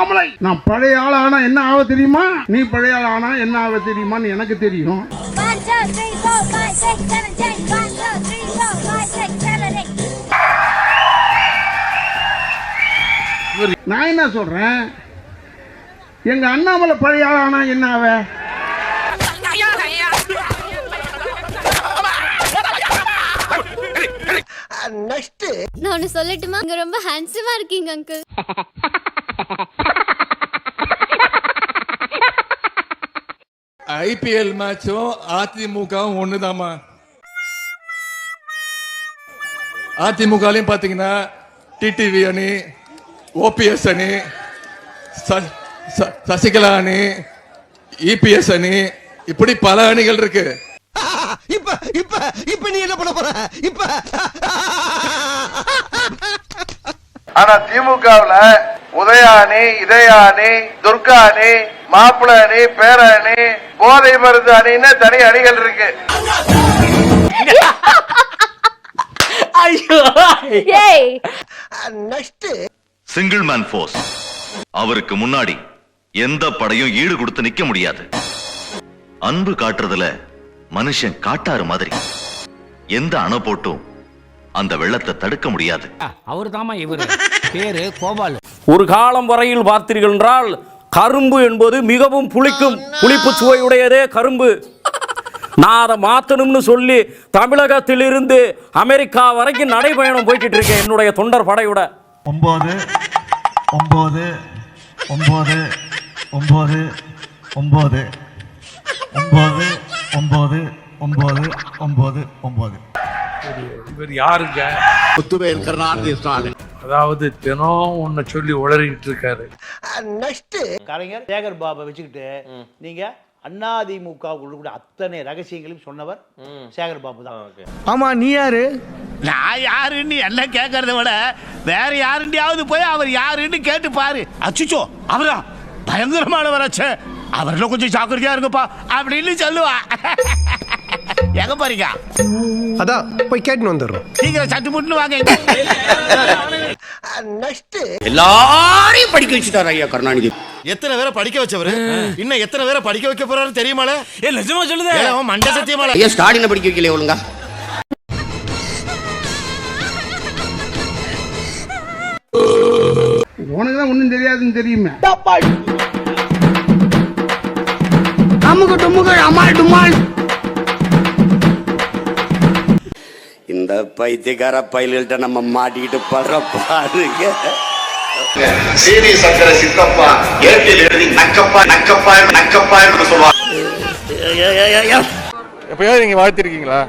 அண்ணாமலை, நான் பழைய ஆள் ஆனா என்ன ஆக தெரியுமா, நீ பழைய ஆள் ஆனா என்ன ஆக தெரியுமான்னு எனக்கு தெரியும். நான் என்ன சொல்றேன், எங்க அண்ணாமலை பழைய ஆள் ஆனா என்ன ஆவ? நான் சொல்லட்டுமா, நீங்க ரொம்ப ஹேண்ட்ஸமா இருக்கீங்க அங்கிள். ஐபிஎல் மேட்சும் அதிமுகவும் ஒண்ணுதாமா. அதிமுகலையும் பாத்தீங்கன்னா டிடிவி அணி, ஓபிஎஸ் அணி, சசிகலா அணி, இபிஎஸ் அணி, இப்படி பல அணிகள் இருக்கு. இப்ப நீ என்ன பண்ண போற? இப்ப ஆனா திமுகவுல உதயாணி, இதயாணி, துர்காணி, மாப்பிள அணி, பேரணி, போதை மருந்து அணின்னு தனி அணிகள் இருக்கு. Single man force. அவருக்கு முன்னாடி எந்த படையும் ஈடு கொடுத்து நிக்க முடியாது. அன்பு காட்டுறதுல மனுஷன் காட்டாரு மாதிரி. எந்த அணை போட்டும் அந்த வெள்ளத்தை தடுக்க முடியாது. அவர்தாமா இவரு பேரு கோபால். ஒரு காலம் வரையில் பார்த்தீர்கள் என்றால் கரும்பு என்பது மிகவும் புளிப்பு சுவையுடையதே கரும்பு. நான் அதை மாற்றணும்னு சொல்லி தமிழகத்திலிருந்து அமெரிக்கா வரைக்கும் நடைபயணம் போய்கிட்டு இருக்கேன் என்னுடைய தொண்டர் படையோட. 9 9 9 9 9 9 9 9 9. இவர் யாருங்க? முத்துவேல் கருணாநிதி ஸ்டாலின். அதாவது தினம் ஒன்னு சொல்லி உளறிட்டு இருக்காரு. கலைஞர் சேகர் பாபா வச்சுக்கிட்டு நீங்க அதிமுக அத்தனை ரகசியங்களையும் சொன்னவர் சேகர் பாபு தான். ஆமா, நீ யாரு? நான் யாருன்னு என்ன கேட்கறத விட வேற யாருண்டியாவது போய் அவர் யாருன்னு கேட்டு பாரு. அச்சுச்சோ அவரா பயங்கரமானவராச்சே, அவர்ல கொஞ்சம் ஜாக்கிரதையா இருக்குப்பா அப்படின்னு சொல்லுவா. எங்க பாருங்க, அதான் போய் கேட்டு வந்துடுறோம். சீக்கிரம் சட்டு முட்டு வாங்க. எல்லாரையும் படிக்க வச்சுட்டார் ஐயா கருணாநிதி. எத்தனை பேரை படிக்க வச்சவரு, இன்னும் எத்தனை பேரை படிக்க வைக்க போறாரு தெரியுமால? நிஜமா சொல்லுதே, மண்ட சத்தியமால. ஐயா ஸ்டாலினை படிக்க வைக்கல ஒழுங்கா. உனக்குதான் ஒண்ணும் தெரியாதுன்னு தெரியுமே. இந்த பைத்தியக்கார பயில்கிட்ட நம்ம மாட்டிக்கிட்டு படுற பாருங்க. சீனி சக்கரை சித்தப்பா ஏட்டில் எழுதி நக்கப்பா நக்கப்பா நக்கப்பா என்று சொல்லுவாங்க. எப்பயாவது நீங்க வாழ்த்திருக்கீங்களா?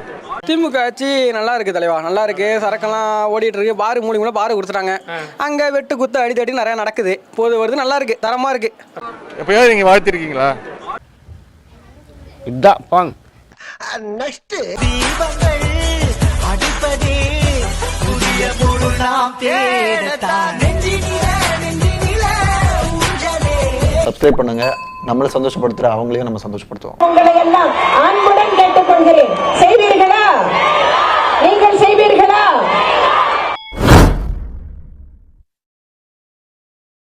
திமுக ஆட்சி நல்லா இருக்கு தலைவா, நல்லா இருக்கு. சரக்கெல்லாம் ஓடிட்டு இருக்கு. பாரு மூலியமா பாரு கொடுத்துட்டாங்க. அங்க வெட்டு குத்து அடி தட்டி நிறைய நடக்குது, போது வருது, நல்லா இருக்கு, தரமா இருக்கு. எப்பயாவது நீங்க வாழ்த்திருக்கீங்களா? இதான் பாங். சப்ஸ்கிரைப் பண்ணுங்க, நம்மள சந்தோஷப்படுத்துற அவங்களையும் நம்ம சந்தோஷப்படுத்துவோம். உங்களை எல்லாம் அன்புடன் கேட்டுக்கொள்கிறேன், செய்வீர்களா?